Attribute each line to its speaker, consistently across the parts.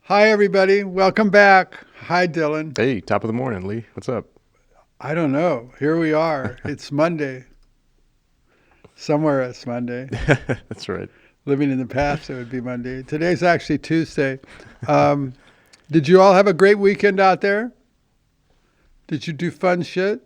Speaker 1: Hi, everybody. Welcome back. Hi, Dylan.
Speaker 2: Hey, top of the morning, Lee. What's up?
Speaker 1: I don't know. Here we are. It's Monday. Somewhere it's Monday.
Speaker 2: That's right.
Speaker 1: Living in the past, it would be Monday. Today's actually Tuesday. Um, did you all have a great weekend out there? Did you do fun shit?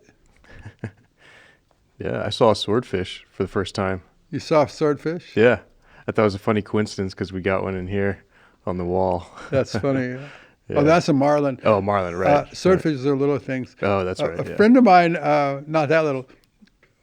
Speaker 2: Yeah, I saw a swordfish for the first time.
Speaker 1: You saw swordfish?
Speaker 2: Yeah, I thought it was a funny coincidence because we got one in here on the wall.
Speaker 1: That's funny. Oh,
Speaker 2: Yeah.
Speaker 1: that's a marlin.
Speaker 2: Oh, marlin, right. Right.
Speaker 1: Swordfishes are little things.
Speaker 2: Oh, that's right.
Speaker 1: A
Speaker 2: Yeah.
Speaker 1: friend of mine, not that little,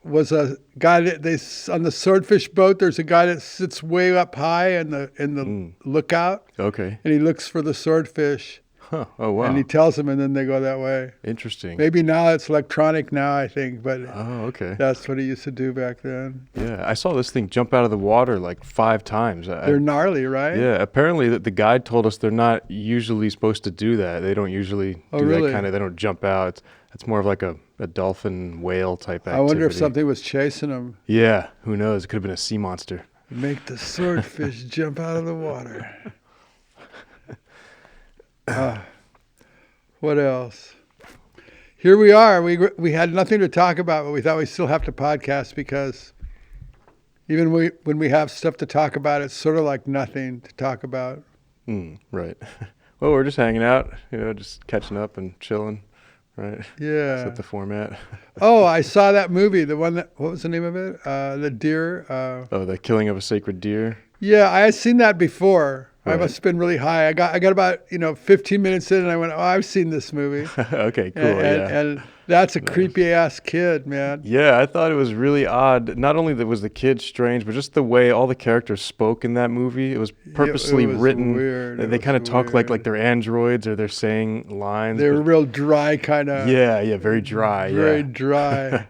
Speaker 1: was a guy that on the swordfish boat. There's a guy that sits way up high in the
Speaker 2: Mm.
Speaker 1: lookout,
Speaker 2: Okay.
Speaker 1: and he looks for the swordfish,
Speaker 2: Huh. Oh,
Speaker 1: and he
Speaker 2: wow.
Speaker 1: tells them, and then they go that way.
Speaker 2: Interesting.
Speaker 1: Maybe now it's electronic now, I think, but
Speaker 2: Oh, okay.
Speaker 1: that's what he used to do back then.
Speaker 2: Yeah, I saw this thing jump out of the water like 5 times.
Speaker 1: They're gnarly, right?
Speaker 2: Yeah, apparently the guide told us they're not usually supposed to do that. They don't usually
Speaker 1: Oh,
Speaker 2: do that
Speaker 1: really?
Speaker 2: kind of. They don't jump out. It's more of like a dolphin whale type
Speaker 1: I wonder if
Speaker 2: activity.
Speaker 1: something was chasing him.
Speaker 2: Yeah, who knows? It could have been a sea monster.
Speaker 1: Make the swordfish jump out of the water. Uh, what else? Here we are. We had nothing to talk about, but we thought we still have to podcast because even when we have stuff to talk about, it's sort of like nothing to talk about.
Speaker 2: Right. Well, we're just hanging out, just catching up and chilling, right? Is
Speaker 1: Yeah.
Speaker 2: that the format?
Speaker 1: Oh, I saw that movie. The one that, what was the name of it? The deer.
Speaker 2: Oh, the killing of a sacred deer.
Speaker 1: Yeah, I had seen that before. I
Speaker 2: Right.
Speaker 1: must have been really high. I got about 15 minutes in, and I went, "Oh, I've seen this movie."
Speaker 2: Okay, cool.
Speaker 1: And,
Speaker 2: Yeah.
Speaker 1: and that's a
Speaker 2: Nice.
Speaker 1: creepy ass kid, man.
Speaker 2: Yeah, I thought it was really odd. Not only that was the kid strange, but just the way all the characters spoke in that movie. It was purposely
Speaker 1: it was
Speaker 2: written.
Speaker 1: weird.
Speaker 2: They
Speaker 1: It
Speaker 2: kind of
Speaker 1: was
Speaker 2: talk like
Speaker 1: weird.
Speaker 2: they're androids or they're saying lines.
Speaker 1: They were
Speaker 2: but
Speaker 1: real dry, kind of.
Speaker 2: yeah, very dry.
Speaker 1: Very
Speaker 2: Yeah.
Speaker 1: dry.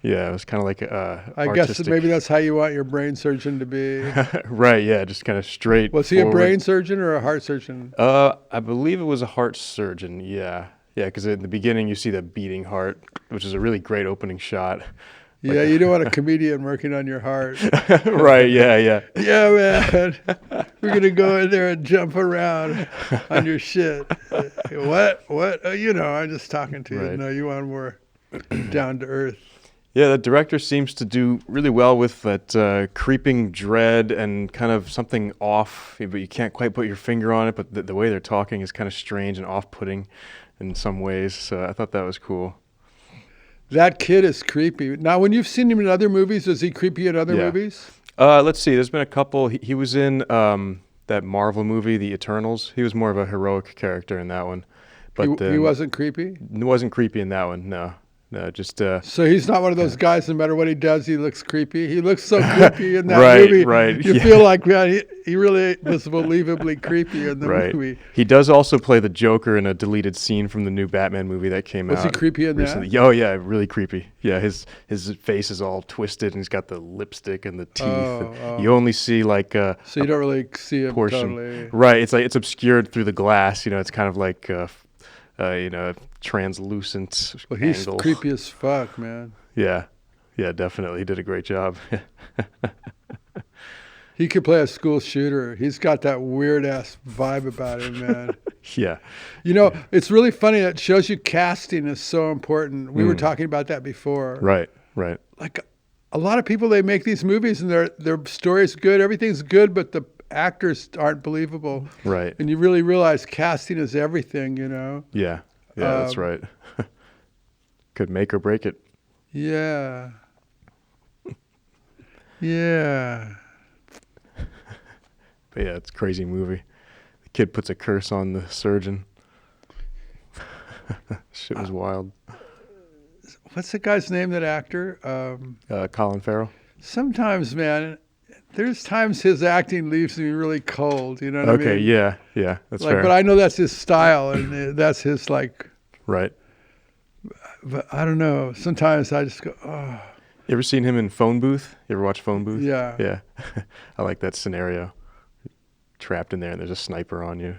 Speaker 2: Yeah, it was kind of like
Speaker 1: I guess
Speaker 2: artistic.
Speaker 1: maybe that's how you want your brain surgeon to be.
Speaker 2: Right, yeah, just kind of straight.
Speaker 1: Was he a
Speaker 2: forward.
Speaker 1: brain surgeon or a heart surgeon?
Speaker 2: I believe it was a heart surgeon. Yeah, yeah, because in the beginning you see the beating heart, which is a really great opening shot.
Speaker 1: Yeah, you don't want a comedian working on your heart.
Speaker 2: Right. Yeah. Yeah.
Speaker 1: Yeah, man. We're going to go in there and jump around on your shit. What? What? I'm just talking to you.
Speaker 2: Right.
Speaker 1: No, you want more down to earth.
Speaker 2: Yeah. The director seems to do really well with that creeping dread and kind of something off, but you can't quite put your finger on it. But the way they're talking is kind of strange and off-putting in some ways. So I thought that was cool.
Speaker 1: That kid is creepy. Now, when you've seen him in other movies, is he creepy in other
Speaker 2: Yeah.
Speaker 1: movies?
Speaker 2: Let's see. There's been a couple. He was in that Marvel movie, The Eternals. He was more of a heroic character in that one, but
Speaker 1: He wasn't creepy?
Speaker 2: wasn't creepy in that one. No, just
Speaker 1: So he's not one of those guys, no matter what he does, he looks creepy. He looks so creepy in that
Speaker 2: Right,
Speaker 1: movie.
Speaker 2: right,
Speaker 1: You
Speaker 2: yeah.
Speaker 1: feel like, man, he really was believably creepy in the
Speaker 2: right.
Speaker 1: movie.
Speaker 2: He does also play the Joker in a deleted scene from the new Batman movie that came
Speaker 1: Was
Speaker 2: out
Speaker 1: he creepy in
Speaker 2: recently.
Speaker 1: that?
Speaker 2: Oh yeah, really creepy. Yeah, his face is all twisted and he's got the lipstick and the teeth.
Speaker 1: Oh.
Speaker 2: You only see like a
Speaker 1: So you don't really see him
Speaker 2: portion.
Speaker 1: totally.
Speaker 2: Right. It's obscured through the glass. It's kind of like translucent
Speaker 1: Well, he's
Speaker 2: angle.
Speaker 1: creepy as fuck, man.
Speaker 2: Yeah, definitely. He did a great job.
Speaker 1: He could play a school shooter. He's got that weird ass vibe about him, man.
Speaker 2: Yeah,
Speaker 1: It's really funny. That shows you casting is so important. We were
Speaker 2: Mm.
Speaker 1: talking about that before.
Speaker 2: right.
Speaker 1: Like a lot of people, they make these movies and their story's good, everything's good, but the actors aren't believable.
Speaker 2: Right.
Speaker 1: And you really realize casting is everything,
Speaker 2: Yeah, that's
Speaker 1: Um,
Speaker 2: right. Could make or break it.
Speaker 1: Yeah. Yeah.
Speaker 2: But yeah, it's a crazy movie. The kid puts a curse on the surgeon. Shit was wild.
Speaker 1: What's the guy's name, that actor?
Speaker 2: Colin Farrell.
Speaker 1: Sometimes, man, there's times his acting leaves me really cold. You know what I
Speaker 2: Okay,
Speaker 1: mean?
Speaker 2: yeah, that's
Speaker 1: Like,
Speaker 2: fair.
Speaker 1: but I know that's his style, and that's his like.
Speaker 2: Right.
Speaker 1: But I don't know. Sometimes I just go, oh,
Speaker 2: You ever seen him in Phone Booth? You ever watch Phone Booth?
Speaker 1: yeah.
Speaker 2: Yeah. I like that scenario. Trapped in there and there's a sniper on you.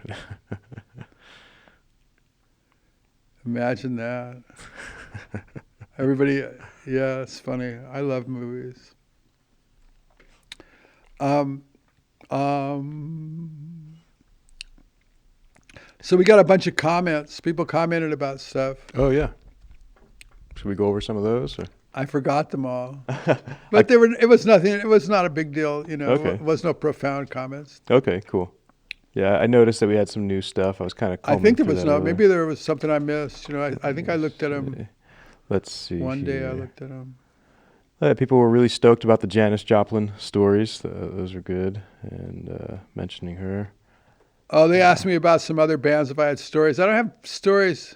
Speaker 1: Imagine that. Everybody, yeah, it's funny. I love movies. Um, um, So we got a bunch of comments. People commented about stuff.
Speaker 2: Oh yeah. Should we go over some of those? Or?
Speaker 1: I forgot them all, but they were. It was nothing. It was not a big deal. You know,
Speaker 2: Okay.
Speaker 1: It was no profound comments.
Speaker 2: Okay, cool. Yeah, I noticed that we had some new stuff. I was kind of.
Speaker 1: I think there was no. Maybe there was something I missed. You know, I think I looked at them
Speaker 2: Let's see.
Speaker 1: one day. I
Speaker 2: here.
Speaker 1: looked at them.
Speaker 2: People were really stoked about the Janis Joplin stories. Those are good, and mentioning her.
Speaker 1: Oh, they asked me about some other bands if I had stories. I don't have stories.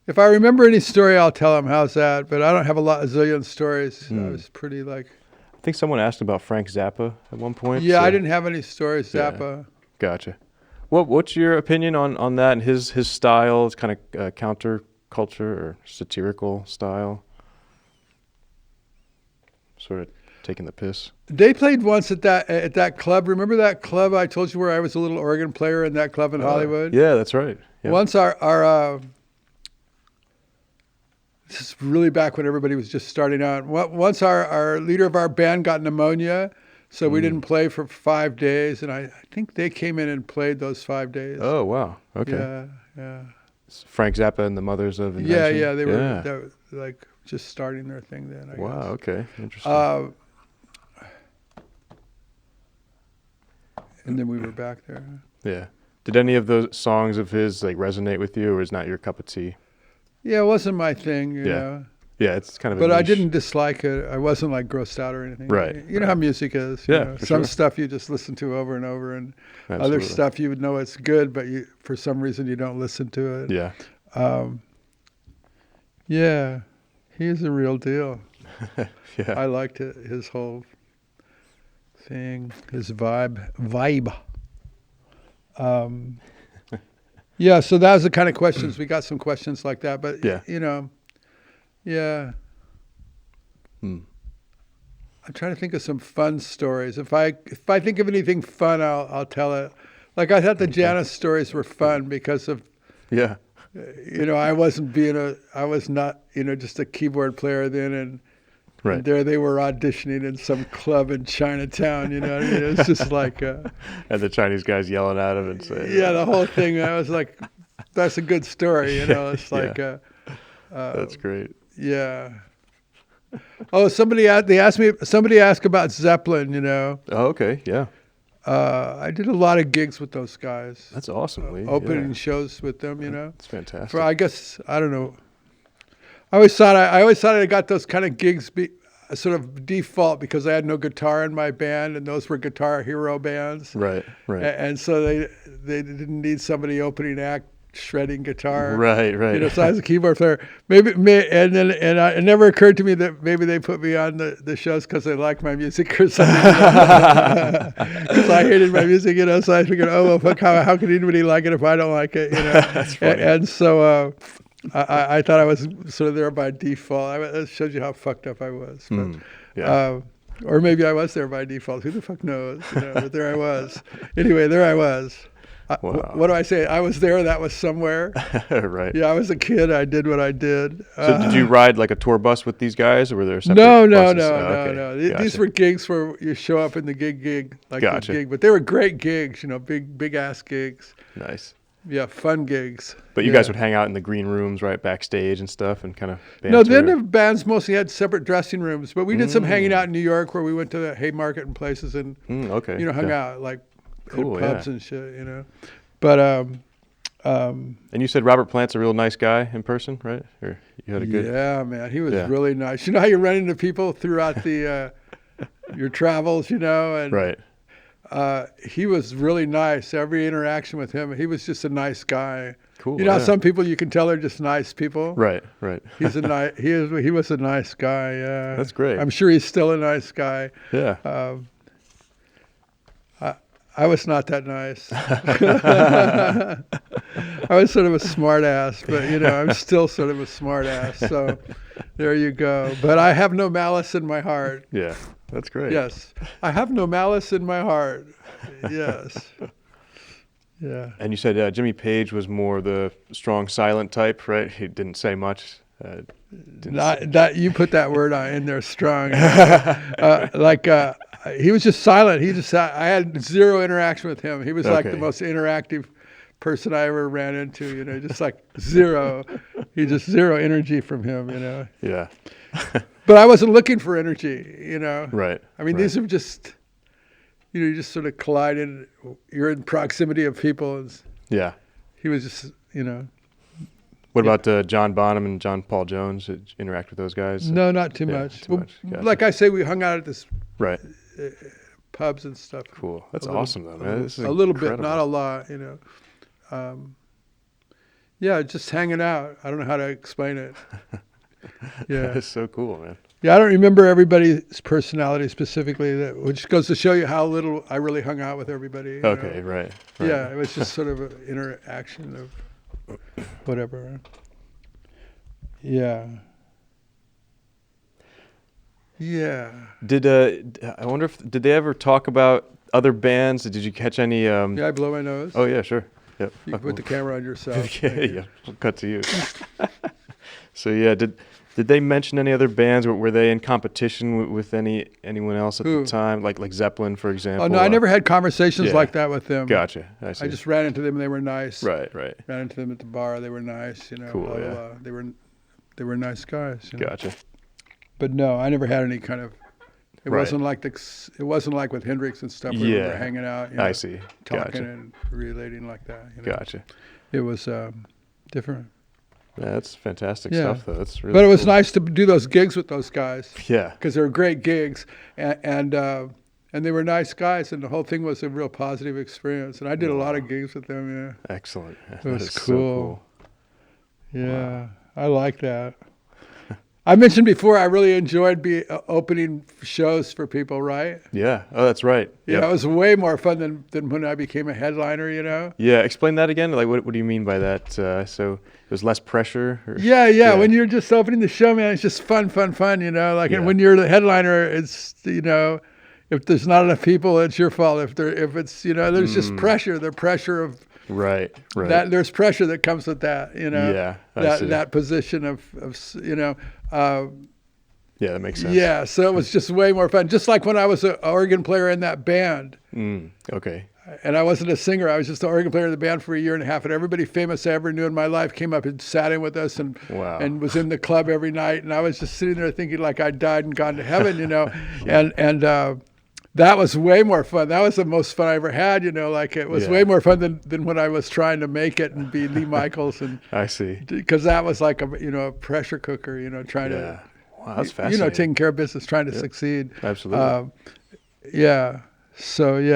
Speaker 1: If I remember any story, I'll tell them. How's that? But I don't have a zillion stories. I was pretty like.
Speaker 2: I think someone asked about Frank Zappa at one point.
Speaker 1: Yeah,
Speaker 2: so-
Speaker 1: I didn't have any stories.
Speaker 2: Yeah.
Speaker 1: Zappa.
Speaker 2: Gotcha. What's your opinion on that and his style? It's kind of counterculture or satirical style. Sort of taking the piss.
Speaker 1: They played once at that club. Remember that club I told you where I was a little organ player in that club in Hollywood?
Speaker 2: Yeah, that's right. Yeah.
Speaker 1: Once our this is really back when everybody was just starting out. Once our leader of our band got pneumonia, so we didn't play for 5 days, and I think they came in and played those 5 days.
Speaker 2: Oh wow. Okay.
Speaker 1: Yeah.
Speaker 2: It's Frank Zappa and the Mothers of Invention.
Speaker 1: Yeah. They were like just starting their thing then. I
Speaker 2: Wow.
Speaker 1: guess.
Speaker 2: Okay. Interesting.
Speaker 1: And then we were back there.
Speaker 2: Yeah. Did any of those songs of his like resonate with you, or is not your cup of tea?
Speaker 1: Yeah, it wasn't my thing, you
Speaker 2: Yeah.
Speaker 1: know.
Speaker 2: Yeah, it's kind of.
Speaker 1: But
Speaker 2: a
Speaker 1: I
Speaker 2: niche.
Speaker 1: didn't dislike it. I wasn't like grossed out or anything.
Speaker 2: Right,
Speaker 1: You know how music is.
Speaker 2: Yeah,
Speaker 1: You know?
Speaker 2: for
Speaker 1: Some
Speaker 2: sure.
Speaker 1: stuff you just listen to over and over, and other
Speaker 2: Absolutely.
Speaker 1: stuff you would know it's good, but you for some reason you don't listen to it.
Speaker 2: Yeah.
Speaker 1: Yeah, he's a real deal.
Speaker 2: Yeah.
Speaker 1: I liked it, his whole thing, his vibe. Yeah, so that was the kind of questions. We got some questions like that, but
Speaker 2: Yeah.
Speaker 1: you know, yeah.
Speaker 2: Hmm.
Speaker 1: I'm trying to think of some fun stories. If I think of anything fun, I'll tell it. Like I thought the Janis stories were fun because of,
Speaker 2: Yeah.
Speaker 1: you know, I was not, you know, just a keyboard player then, and
Speaker 2: Right.
Speaker 1: there they were auditioning in some club in Chinatown. You know what I mean? It's just like,
Speaker 2: And the Chinese guys yelling at him and saying,
Speaker 1: yeah, the whole thing. I was like, that's a good story. You know, it's like,
Speaker 2: That's great.
Speaker 1: yeah. Oh, somebody asked about Zeppelin. You know,
Speaker 2: Oh, okay. Yeah.
Speaker 1: I did a lot of gigs with those guys.
Speaker 2: That's awesome, Lee.
Speaker 1: Opening
Speaker 2: Yeah.
Speaker 1: shows with them, you know.
Speaker 2: It's fantastic.
Speaker 1: For I guess I don't know. I always thought I got those kind of gigs sort of default because I had no guitar in my band, and those were Guitar Hero bands.
Speaker 2: Right. Right.
Speaker 1: And so they didn't need somebody opening act shredding guitar.
Speaker 2: Right. Right.
Speaker 1: You know, so I was a keyboard player. It never occurred to me that maybe they put me on the shows because they liked my music or something. Because I hated my music, you know. So I figured, oh well, fuck, how can anybody like it if I don't like it, you know?
Speaker 2: That's funny.
Speaker 1: And so I thought I was sort of there by default. That shows you how fucked up I was. But,
Speaker 2: Yeah.
Speaker 1: or maybe I was there by default. Who the fuck knows? You know, but there I was. Anyway, there I was.
Speaker 2: Wow.
Speaker 1: What do I say? I was there. That was somewhere.
Speaker 2: Right.
Speaker 1: Yeah, I was a kid. I did what I did.
Speaker 2: So did you ride like a tour bus with these guys, or were there separate
Speaker 1: No.
Speaker 2: buses? Oh, okay.
Speaker 1: No. These
Speaker 2: Gotcha.
Speaker 1: were gigs where you show up in the gig, like
Speaker 2: Gotcha.
Speaker 1: the gig. But they were great gigs, you know, big ass gigs.
Speaker 2: Nice.
Speaker 1: Yeah, fun gigs.
Speaker 2: But you
Speaker 1: Yeah.
Speaker 2: guys would hang out in the green rooms, right, backstage and stuff, and kind of.
Speaker 1: No, then the bands mostly had separate dressing rooms. But we did some hanging out in New York where we went to the Haymarket and places and
Speaker 2: Okay.
Speaker 1: you know hung
Speaker 2: yeah.
Speaker 1: out like
Speaker 2: Cool,
Speaker 1: in pubs
Speaker 2: yeah.
Speaker 1: and shit, you know. But
Speaker 2: And you said Robert Plant's a real nice guy in person, right? Or you had a good.
Speaker 1: yeah, man, he was
Speaker 2: Yeah.
Speaker 1: really nice. You know how you run into people throughout the your travels, you know, and
Speaker 2: Right.
Speaker 1: he was really nice. Every interaction with him, he was just a nice guy.
Speaker 2: Cool.
Speaker 1: You know, how
Speaker 2: yeah.
Speaker 1: some people you can tell they're just nice people.
Speaker 2: Right. Right.
Speaker 1: He's a nice. He was a nice guy. Yeah,
Speaker 2: That's great.
Speaker 1: I'm sure he's still a nice guy.
Speaker 2: Yeah.
Speaker 1: I was not that nice. I was sort of a smart ass, but you know, I'm still sort of a smart ass. So there you go. But I have no malice in my heart.
Speaker 2: Yeah. That's great.
Speaker 1: Yes. I have no malice in my heart. Yes. Yeah.
Speaker 2: And you said Jimmy Page was more the strong, silent type, right? He didn't say much.
Speaker 1: Not that you put that word in there strong. He was just silent. I had zero interaction with him. He was like
Speaker 2: Okay.
Speaker 1: the most interactive person I ever ran into, just like zero. He just zero energy from him,
Speaker 2: Yeah.
Speaker 1: But I wasn't looking for energy,
Speaker 2: Right.
Speaker 1: I mean, these are just, you just sort of collided. You're in proximity of people. And
Speaker 2: Yeah.
Speaker 1: he was just,
Speaker 2: What about John Bonham and John Paul Jones? Did you interact with those guys?
Speaker 1: No, not too
Speaker 2: Yeah,
Speaker 1: much.
Speaker 2: too much. Gotcha.
Speaker 1: Like I say, we hung out at this
Speaker 2: Right.
Speaker 1: pubs and stuff.
Speaker 2: Cool. That's
Speaker 1: A little-
Speaker 2: awesome, though, man. This is
Speaker 1: a little bit,
Speaker 2: incredible.
Speaker 1: not a lot, Yeah, just hanging out. I don't know how to explain it. Yeah.
Speaker 2: That's so cool, man.
Speaker 1: Yeah, I don't remember everybody's personality specifically, which goes to show you how little I really hung out with everybody.
Speaker 2: Okay, right.
Speaker 1: Yeah, it was just sort of an interaction of whatever. Yeah. Yeah.
Speaker 2: I wonder if did they ever talk about other bands? Did you catch any?
Speaker 1: Yeah, I blow my nose.
Speaker 2: Oh yeah, sure. Yep.
Speaker 1: You can put the camera on yourself.
Speaker 2: Yeah, yeah. We'll cut to you. So yeah, did they mention any other bands? Were they in competition with anyone else at
Speaker 1: Who?
Speaker 2: the time, like Zeppelin, for example?
Speaker 1: Oh no, I never had conversations
Speaker 2: yeah.
Speaker 1: like that with them.
Speaker 2: Gotcha. I see.
Speaker 1: I just ran into them and they were nice.
Speaker 2: Right.
Speaker 1: Ran into them at the bar. They were nice.
Speaker 2: Cool,
Speaker 1: blah, blah,
Speaker 2: yeah.
Speaker 1: blah. They were nice guys.
Speaker 2: Gotcha.
Speaker 1: But no, I never had any kind of. It
Speaker 2: Right.
Speaker 1: wasn't like it wasn't like with Hendrix and stuff where we
Speaker 2: Yeah.
Speaker 1: were hanging out.
Speaker 2: I see.
Speaker 1: Talking
Speaker 2: Gotcha.
Speaker 1: and relating like that.
Speaker 2: Gotcha.
Speaker 1: It was different.
Speaker 2: Yeah, that's fantastic
Speaker 1: Yeah.
Speaker 2: stuff, though. That's really.
Speaker 1: But it was
Speaker 2: cool.
Speaker 1: nice to do those gigs with those guys
Speaker 2: Yeah.
Speaker 1: because they were great gigs, and they were nice guys, and the whole thing was a real positive experience. And I did a lot of gigs with them.
Speaker 2: Excellent.
Speaker 1: It was
Speaker 2: That is so
Speaker 1: cool. Yeah, I like that. I mentioned before I really enjoyed opening shows for people, right?
Speaker 2: Yeah. Oh, that's right.
Speaker 1: Yeah,
Speaker 2: Yep.
Speaker 1: it was way more fun than when I became a headliner.
Speaker 2: Yeah. Explain that again. Like, what do you mean by that? So it was less pressure. Or?
Speaker 1: Yeah. When you're just opening the show, man, it's just fun. Like,
Speaker 2: Yeah.
Speaker 1: and when you're the headliner, it's if there's not enough people, it's your fault. If it's there's just pressure. The pressure of
Speaker 2: Right.
Speaker 1: that. There's pressure that comes with that.
Speaker 2: Yeah. I see.
Speaker 1: That position of
Speaker 2: Yeah, that makes sense.
Speaker 1: Yeah, so it was just way more fun. Just like when I was an organ player in that band,
Speaker 2: Okay.
Speaker 1: and I wasn't a singer. I was just an organ player in the band for a year and a half, and everybody famous I ever knew in my life came up and sat in with us and
Speaker 2: Wow.
Speaker 1: and was in the club every night. And I was just sitting there thinking like I died and gone to heaven, and that was way more fun. That was the most fun I ever had, like it was
Speaker 2: Yeah.
Speaker 1: way more fun than when I was trying to make it and be Lee Michaels, and
Speaker 2: I see.
Speaker 1: because that was like a pressure cooker, trying
Speaker 2: Yeah.
Speaker 1: to.
Speaker 2: Wow, that's fascinating.
Speaker 1: Taking care of business, trying to succeed.
Speaker 2: Absolutely.
Speaker 1: Yeah. So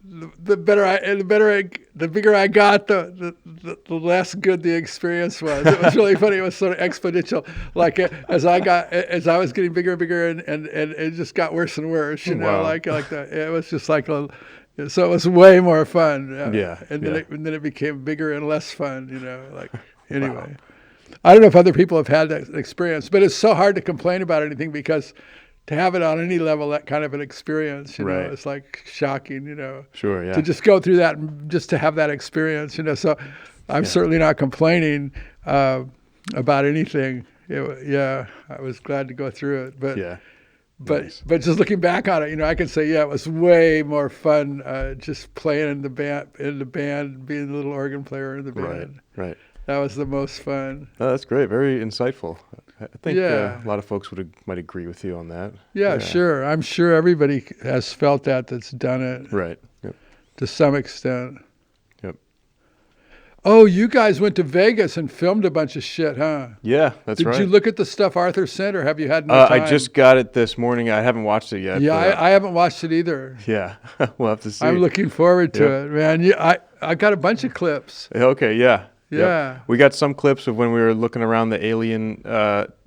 Speaker 1: the bigger I got, the less good the experience was. It was really funny. It was sort of exponential. Like as I was getting bigger and bigger, and it just got worse and worse.
Speaker 2: Wow.
Speaker 1: Like that. It was just like so it was way more fun.
Speaker 2: Yeah,
Speaker 1: And
Speaker 2: yeah.
Speaker 1: then it became bigger and less fun. Like anyway. I don't know if other people have had that experience, but it's so hard to complain about anything because to have it on any level, that kind of an experience,
Speaker 2: Right.
Speaker 1: it's like shocking,
Speaker 2: Sure. Yeah.
Speaker 1: to just go through that and just to have that experience, So I'm certainly not complaining about anything. I was glad to go through it, but
Speaker 2: Yeah.
Speaker 1: but
Speaker 2: Nice.
Speaker 1: but just looking back on it, I can say, it was way more fun just playing in the band, being the little organ player in the band.
Speaker 2: Right.
Speaker 1: That was the most fun.
Speaker 2: Oh, that's great. Very insightful. I think
Speaker 1: Yeah.
Speaker 2: a lot of folks might agree with you on that.
Speaker 1: Yeah, sure. I'm sure everybody has felt that's done it
Speaker 2: Right. Yep.
Speaker 1: to some extent.
Speaker 2: Yep.
Speaker 1: Oh, you guys went to Vegas and filmed a bunch of shit, huh?
Speaker 2: Yeah, that's
Speaker 1: Did
Speaker 2: right.
Speaker 1: you look at the stuff Arthur sent, or have you had no
Speaker 2: I
Speaker 1: time?
Speaker 2: just got it this morning. I haven't watched it yet.
Speaker 1: Yeah,
Speaker 2: but,
Speaker 1: I haven't watched it either.
Speaker 2: yeah, we'll have to see.
Speaker 1: I'm looking forward to
Speaker 2: Yep.
Speaker 1: it, man. I got a bunch of clips.
Speaker 2: Okay, yeah. Yep.
Speaker 1: Yeah.
Speaker 2: We got some clips of when we were looking around the alien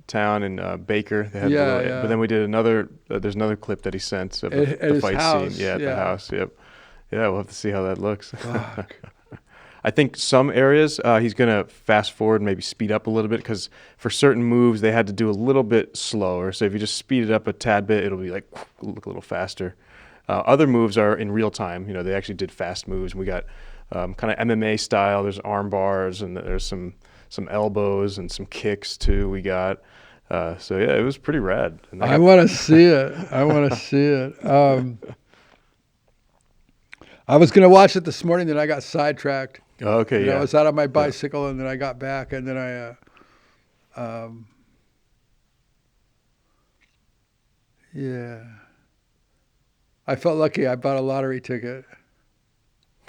Speaker 2: town in Baker. They had
Speaker 1: Yeah, yeah.
Speaker 2: But then we did another. There's another clip that he sent of
Speaker 1: At
Speaker 2: the
Speaker 1: his
Speaker 2: fight
Speaker 1: house,
Speaker 2: scene. Yeah, at
Speaker 1: yeah.
Speaker 2: the house. Yep. Yeah, we'll have to see how that looks.
Speaker 1: Fuck.
Speaker 2: I think some areas he's gonna fast forward, maybe speed up a little bit, because for certain moves they had to do a little bit slower. So if you just speed it up a tad bit, it'll be like look a little faster. Other moves are in real time. They actually did fast moves. And we got kind of MMA style. There's arm bars and there's some elbows and some kicks too. We got so yeah, it was pretty rad. And
Speaker 1: I want to see it. I want to see it. I was gonna watch it this morning, then I got sidetracked.
Speaker 2: Oh, okay,
Speaker 1: You know,
Speaker 2: yeah.
Speaker 1: I was out on my bicycle, and then I got back, and then yeah. I felt lucky. I bought a lottery ticket.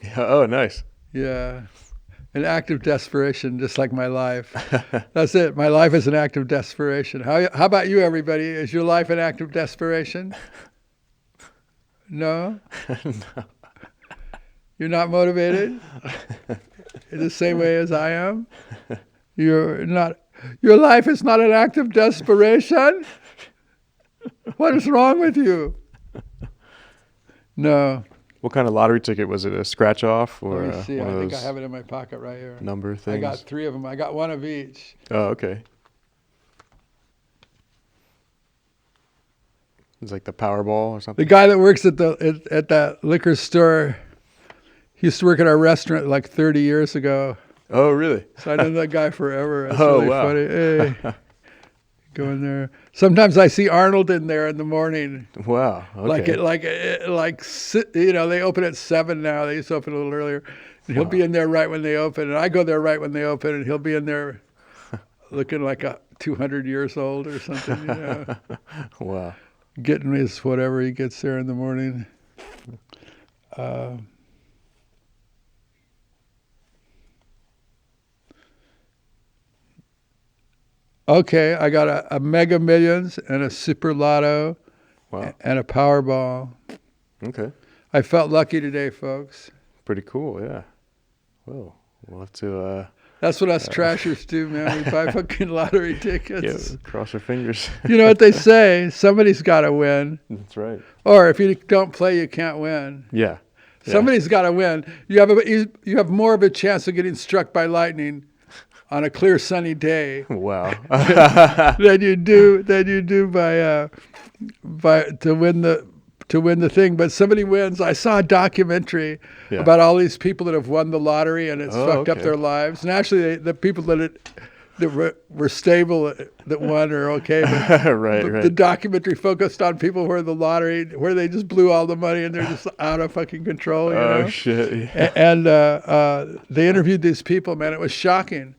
Speaker 2: Yeah. Oh, nice.
Speaker 1: Yeah. An act of desperation, just like my life. That's it. My life is an act of desperation. How about you, everybody? Is your life an act of desperation? No?
Speaker 2: No.
Speaker 1: You're not motivated in the same way as I am? You're not. Your life is not an act of desperation? What is wrong with you? No.
Speaker 2: What kind of lottery ticket was it? A scratch off or
Speaker 1: Let me see.
Speaker 2: one
Speaker 1: I
Speaker 2: of
Speaker 1: think I
Speaker 2: those
Speaker 1: have it in my pocket right here.
Speaker 2: number things?
Speaker 1: I got 3 of them. I got one of each.
Speaker 2: Oh, okay. It's like the Powerball or
Speaker 1: The
Speaker 2: something.
Speaker 1: guy that works at that liquor store, he used to work at our restaurant like 30 years ago.
Speaker 2: Oh, really?
Speaker 1: So I know that guy forever. It's
Speaker 2: Oh,
Speaker 1: really
Speaker 2: wow.
Speaker 1: funny. Hey, go in there. Sometimes I see Arnold in there in the morning.
Speaker 2: Wow. Okay.
Speaker 1: You know, they open at 7 now. They used to open a little earlier. And he'll be in there right when they open. And I go there right when they open, and he'll be in there looking like 200 years old or something, you know,
Speaker 2: Wow.
Speaker 1: getting his whatever he gets there in the morning. Okay, I got a Mega Millions and a Super Lotto
Speaker 2: Wow.
Speaker 1: and a Powerball.
Speaker 2: Okay.
Speaker 1: I felt lucky today, folks.
Speaker 2: Pretty cool. Yeah. Whoa. We'll have to
Speaker 1: That's what us trashers do, man. We buy fucking lottery tickets.
Speaker 2: cross our fingers.
Speaker 1: You know what they say? Somebody's got to win.
Speaker 2: That's right.
Speaker 1: Or if you don't play, you can't win.
Speaker 2: Yeah. Yeah.
Speaker 1: Somebody's got to win. You have more of a chance of getting struck by lightning on a clear sunny day
Speaker 2: Wow.
Speaker 1: than you do by to win the thing. But somebody wins. I saw a documentary
Speaker 2: Yeah.
Speaker 1: about all these people that have won the lottery, and it's
Speaker 2: Oh,
Speaker 1: fucked up
Speaker 2: okay.
Speaker 1: their lives. And actually, the people that were stable that won are okay. But
Speaker 2: right.
Speaker 1: the
Speaker 2: Right.
Speaker 1: documentary focused on people where the lottery, where they just blew all the money and they're just out of fucking control. You
Speaker 2: Oh
Speaker 1: know?
Speaker 2: shit. Yeah.
Speaker 1: And they interviewed these people, man. It was shocking,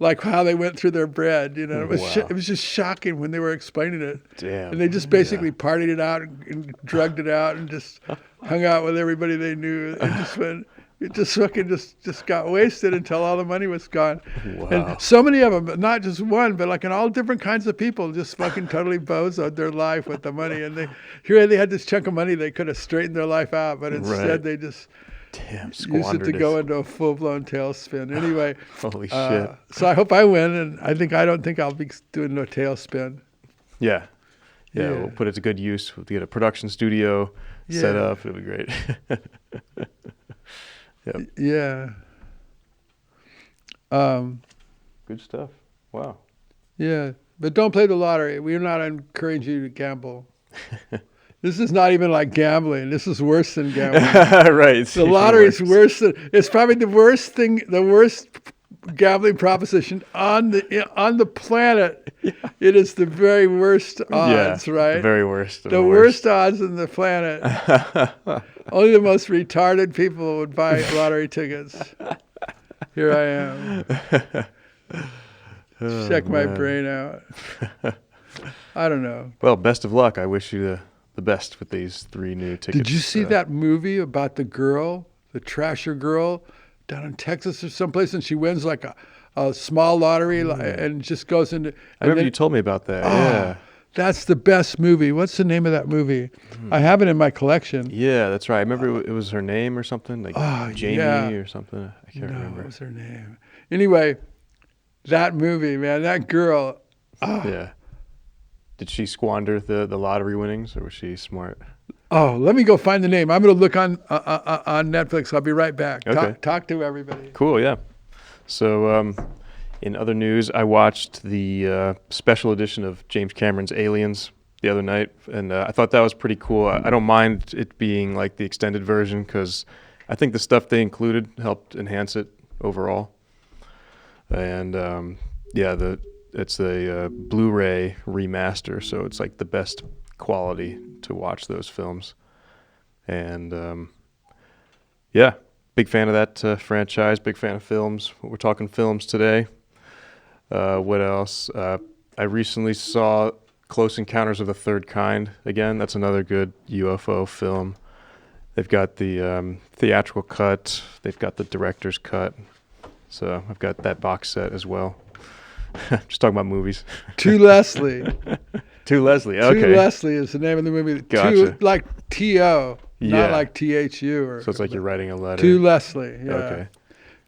Speaker 1: like how they went through their bread. You know, it was
Speaker 2: Wow.
Speaker 1: it was just shocking when they were explaining it.
Speaker 2: Damn.
Speaker 1: And they just basically partied it out and drugged it out and just hung out with everybody they knew. It just went. It just fucking just got wasted until all the money was gone.
Speaker 2: Wow.
Speaker 1: And so many of them, but not just one, but like in all different kinds of people, just fucking totally bozoed their life with the money. And they had this chunk of money they could have straightened their life out, but instead
Speaker 2: Right.
Speaker 1: they just
Speaker 2: Damn.
Speaker 1: used it
Speaker 2: Squandered
Speaker 1: to go into a full-blown tailspin. Anyway,
Speaker 2: Holy shit.
Speaker 1: so I hope I win, and I don't think I'll be doing no tailspin.
Speaker 2: Yeah. Yeah.
Speaker 1: Yeah.
Speaker 2: We'll put it to good use. We'll get a production studio set
Speaker 1: Yeah.
Speaker 2: up. It'll be great. Yep.
Speaker 1: Yeah.
Speaker 2: Good stuff. Wow.
Speaker 1: Yeah, but don't play the lottery. We're not encouraging you to gamble. This is not even like gambling. This is worse than gambling.
Speaker 2: Right.
Speaker 1: The lottery is worse than. It's probably the worst gambling proposition on the planet. Yeah. It is the very worst odds, right?
Speaker 2: The very worst. of
Speaker 1: The worst odds on the planet. Only the most retarded people would buy lottery tickets. Here I am.
Speaker 2: Oh,
Speaker 1: Check my
Speaker 2: man.
Speaker 1: brain out. I don't know.
Speaker 2: Well, best of luck. I wish you the best with these 3 new tickets.
Speaker 1: Did you see that movie about the girl, the trasher girl, down in Texas or someplace, and she wins like a small lottery and just goes into.
Speaker 2: I remember you told me about that. Yeah.
Speaker 1: That's the best movie. What's the name of that movie? I have it in my collection.
Speaker 2: Yeah, that's right. I remember it was her name or something, like Jamie
Speaker 1: yeah.
Speaker 2: or something. I can't
Speaker 1: No,
Speaker 2: remember.
Speaker 1: what was her name? Anyway, that movie, man, that girl.
Speaker 2: Yeah. Did she squander the lottery winnings, or was she smart?
Speaker 1: Oh, let me go find the name. I'm going to look on Netflix. I'll be right back.
Speaker 2: Okay.
Speaker 1: Talk to everybody.
Speaker 2: Cool, yeah. So, in other news, I watched the special edition of James Cameron's Aliens the other night, and I thought that was pretty cool. I don't mind it being like the extended version because I think the stuff they included helped enhance it overall. And it's a Blu-ray remaster, so it's like the best quality to watch those films. And Yeah, big fan of that franchise. Big fan of films. We're talking films today. What else? I recently saw Close Encounters of the Third Kind again. That's another good UFO film. They've got the theatrical cut. They've got the director's cut. So I've got that box set as well. Just talking about movies.
Speaker 1: To Leslie.
Speaker 2: To Leslie. Okay.
Speaker 1: To Leslie is the name of the movie.
Speaker 2: Gotcha.
Speaker 1: To, like T-O,
Speaker 2: Yeah.
Speaker 1: not like T-H-U. Or,
Speaker 2: So it's like you're writing a letter.
Speaker 1: To Leslie, yeah.
Speaker 2: Okay.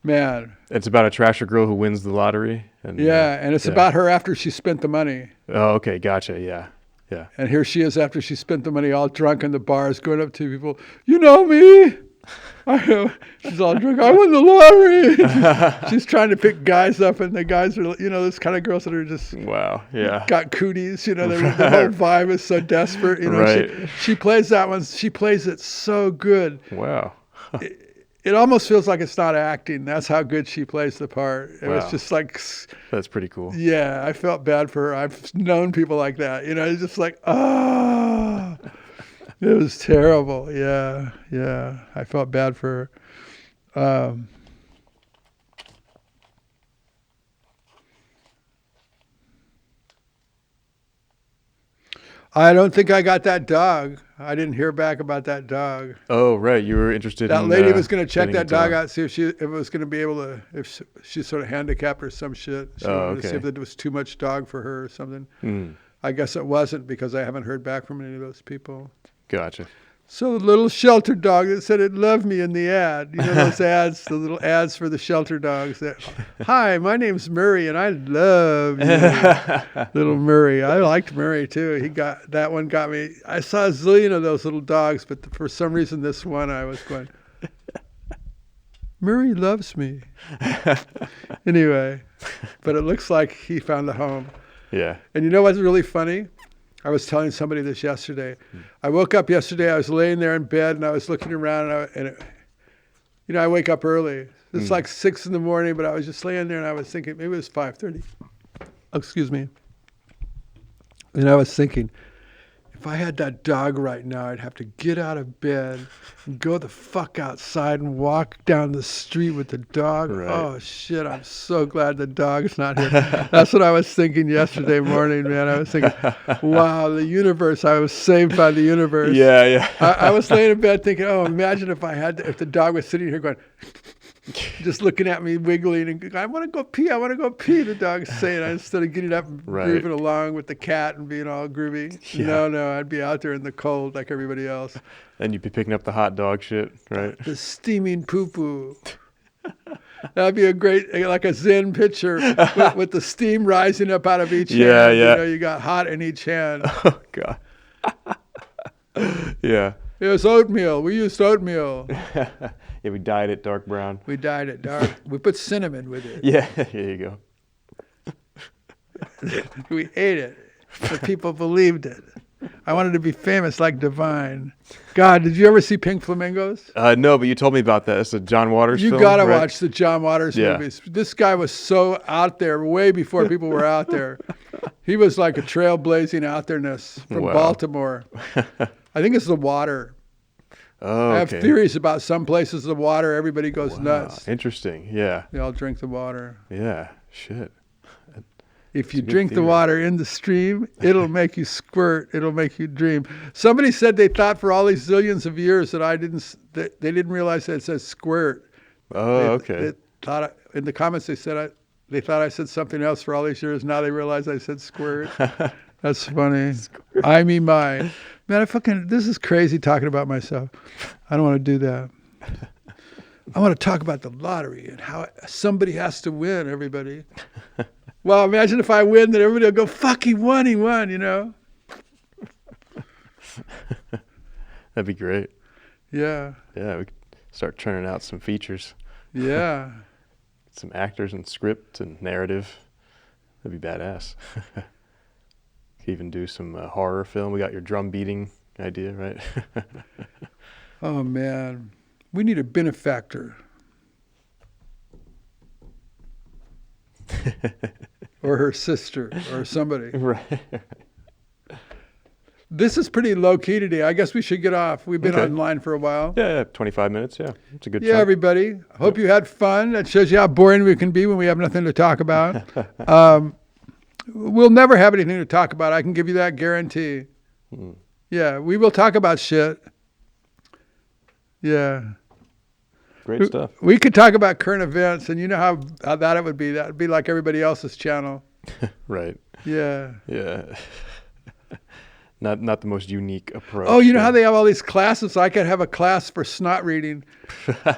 Speaker 1: Man.
Speaker 2: It's about a trasher girl who wins the lottery. And,
Speaker 1: Yeah, and it's
Speaker 2: yeah.
Speaker 1: about her after she spent the money.
Speaker 2: Oh, okay. Gotcha. Yeah. Yeah.
Speaker 1: And here she is after she spent the money, all drunk in the bars, going up to people, you know me? She's all drunk. I won the lottery. she's trying to pick guys up, and the guys are, those kind of girls that are just
Speaker 2: Wow. Yeah.
Speaker 1: got cooties. The whole vibe is so desperate.
Speaker 2: Right.
Speaker 1: She plays that one. She plays it so good.
Speaker 2: Wow.
Speaker 1: It almost feels like it's not acting. That's how good she plays the part. It was
Speaker 2: Wow.
Speaker 1: just like,
Speaker 2: That's pretty cool.
Speaker 1: yeah, I felt bad for her. I've known people like that. It's just like, ah. It was terrible. Yeah, yeah. I felt bad for her. I don't think I got that dog. I didn't hear back about that dog.
Speaker 2: Oh, right. You were interested
Speaker 1: That
Speaker 2: in
Speaker 1: lady was going to check
Speaker 2: getting
Speaker 1: that
Speaker 2: a
Speaker 1: dog out, see if it was going to be able to, if she's sort of handicapped or some shit. She wanted to see if it was too much dog for her or something.
Speaker 2: Mm,
Speaker 1: I guess it wasn't, because I haven't heard back from any of those people.
Speaker 2: gotcha.
Speaker 1: So the little shelter dog that said it loved me in the ad, those ads, the little ads for the shelter dogs that, hi, my name's Murray and I love you. Little Murray. I liked Murray too. That one got me. I saw a zillion of those little dogs, but for some reason this one I was going, Murray loves me. Anyway, but it looks like he found a home.
Speaker 2: Yeah.
Speaker 1: And you know what's really funny? I was telling somebody this yesterday. I woke up yesterday. I was laying there in bed and I was looking around, I wake up early. It's like 6 a.m, but I was just laying there and I was thinking, maybe it was 5:30. Oh, excuse me. And I was thinking, if I had that dog right now, I'd have to get out of bed and go the fuck outside and walk down the street with the dog.
Speaker 2: Right.
Speaker 1: Oh, shit, I'm so glad the dog's not here. That's what I was thinking yesterday morning, man. I was thinking, wow, the universe, I was saved by the universe.
Speaker 2: Yeah, yeah.
Speaker 1: I was laying in bed thinking, oh, imagine if the dog was sitting here going, just looking at me, wiggling, and going, I want to go pee, the dog's saying, instead of getting up and
Speaker 2: Right.
Speaker 1: grooving along with the cat and being all groovy.
Speaker 2: Yeah.
Speaker 1: No, I'd be out there in the cold like everybody else.
Speaker 2: And you'd be picking up the hot dog shit, right?
Speaker 1: The steaming poo-poo. That'd be a great, like a Zen picture with the steam rising up out of each
Speaker 2: Yeah,
Speaker 1: hand.
Speaker 2: yeah.
Speaker 1: You got hot in each hand.
Speaker 2: Oh, God. Yeah.
Speaker 1: It was oatmeal. We used oatmeal.
Speaker 2: Yeah, we dyed it dark brown.
Speaker 1: We dyed it dark. We put cinnamon with it.
Speaker 2: Yeah, here you go.
Speaker 1: We ate it. The people believed it. I wanted to be famous like Divine. God, did you ever see Pink Flamingos?
Speaker 2: No, but you told me about that. It's a John Waters
Speaker 1: You
Speaker 2: film,
Speaker 1: gotta
Speaker 2: right?
Speaker 1: watch the John Waters
Speaker 2: Yeah.
Speaker 1: movies. This guy was so out there way before people were out there. He was like a trailblazing out there-ness from
Speaker 2: Wow.
Speaker 1: Baltimore. I think it's the water.
Speaker 2: Oh,
Speaker 1: I have
Speaker 2: okay.
Speaker 1: theories about some places the water, everybody goes
Speaker 2: Wow,
Speaker 1: nuts.
Speaker 2: interesting. Yeah.
Speaker 1: They all drink the water.
Speaker 2: Yeah. Shit.
Speaker 1: If you
Speaker 2: a good
Speaker 1: drink the
Speaker 2: theory.
Speaker 1: water in the stream, it'll make you squirt. It'll make you dream. Somebody said they thought for all these zillions of years that they didn't realize that it says squirt.
Speaker 2: Oh,
Speaker 1: They
Speaker 2: okay.
Speaker 1: thought in the comments they thought I said something else for all these years. Now they realize I said squirt. That's funny. I mean, man, this is crazy talking about myself. I don't want to do that. I want to talk about the lottery and how somebody has to win, everybody. Well, imagine if I win, then everybody will go, fuck, he won,
Speaker 2: That'd be great.
Speaker 1: Yeah,
Speaker 2: Yeah, we could start churning out some features,
Speaker 1: yeah.
Speaker 2: some actors and script and narrative. That'd be badass. Could even do some horror film. We got your drum beating idea, right?
Speaker 1: Oh, man. We need a benefactor. Or her sister or somebody.
Speaker 2: Right.
Speaker 1: This is pretty low key today. I guess we should get off. We've been
Speaker 2: Okay.
Speaker 1: online for a while.
Speaker 2: Yeah, 25 minutes. Yeah, it's a good
Speaker 1: Yeah,
Speaker 2: chunk.
Speaker 1: everybody. Hope you had fun. That shows you how boring we can be when we have nothing to talk about. We'll never have anything to talk about. I can give you that guarantee.
Speaker 2: Hmm.
Speaker 1: Yeah, we will talk about shit. Yeah.
Speaker 2: Great stuff.
Speaker 1: We could talk about current events, and you know how that it would be. That would be like everybody else's channel.
Speaker 2: Right.
Speaker 1: Yeah.
Speaker 2: Yeah. Not the most unique approach.
Speaker 1: Oh, you know
Speaker 2: but-
Speaker 1: how they have all these classes? I could have a class for snot reading.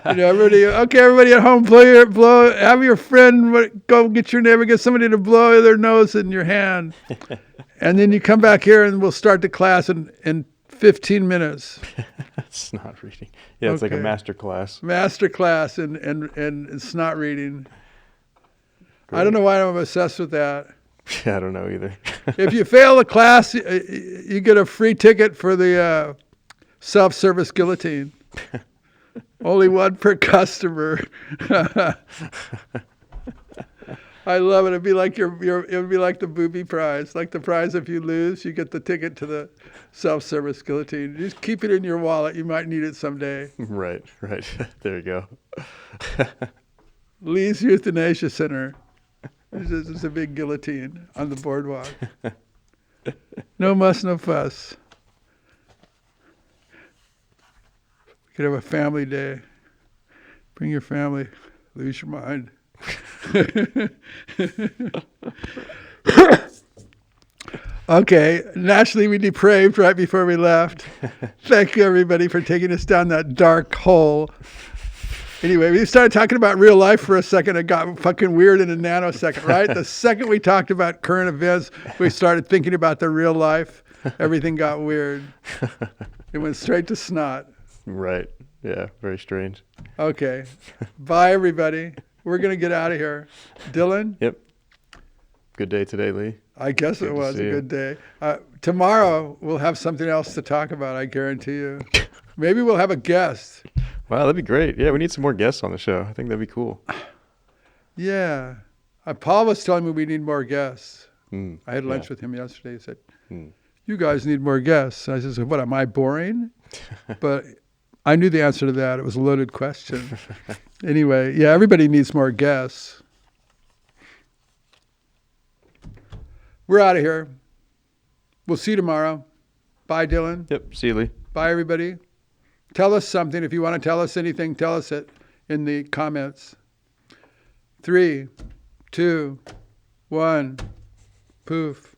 Speaker 1: Everybody at home, blow. Have your friend go get your neighbor, get somebody to blow their nose in your hand, and then you come back here and we'll start the class in 15 minutes.
Speaker 2: It's not reading. Yeah, it's like a
Speaker 1: Okay.
Speaker 2: master class.
Speaker 1: Master class in snot reading. I don't know why I'm obsessed with that.
Speaker 2: Yeah, I don't know either.
Speaker 1: If you fail the class, you get a free ticket for the self-service guillotine. Only one per customer. I love it. It'd be like it would be like the booby prize. Like the prize, if you lose, you get the ticket to the self-service guillotine. Just keep it in your wallet. You might need it someday.
Speaker 2: Right. There you go.
Speaker 1: Lee's Euthanasia Center. This is a big guillotine on the boardwalk. No muss, no fuss. We could have a family day. Bring your family. Lose your mind. Okay, naturally we depraved right before we left. Thank you everybody for taking us down that dark hole. Anyway, we started talking about real life for a second. It got fucking weird in a nanosecond, right? The second we talked about current events, we started thinking about the real life. Everything got weird. It went straight to snot.
Speaker 2: Right. Yeah, very strange.
Speaker 1: Okay. Bye, everybody. We're going to get out of here. Dylan?
Speaker 2: Yep. Good day today, Lee.
Speaker 1: I guess
Speaker 2: Good
Speaker 1: it
Speaker 2: to
Speaker 1: was a
Speaker 2: see you.
Speaker 1: good day. Tomorrow, we'll have something else to talk about, I guarantee you. Maybe we'll have a guest.
Speaker 2: Wow, that'd be great. Yeah, we need some more guests on the show. I think that'd be cool.
Speaker 1: Yeah. Paul was telling me we need more guests.
Speaker 2: Mm,
Speaker 1: I had lunch
Speaker 2: yeah.
Speaker 1: with him yesterday. He said,
Speaker 2: Mm.
Speaker 1: you guys need more guests. I said, what, am I boring? But I knew the answer to that. It was a loaded question. Anyway, yeah, everybody needs more guests. We're out of here. We'll see you tomorrow. Bye, Dylan.
Speaker 2: Yep. See you, Lee.
Speaker 1: Bye, everybody. Tell us something. If you want to tell us anything, tell us it in the comments. 3, 2, 1, poof.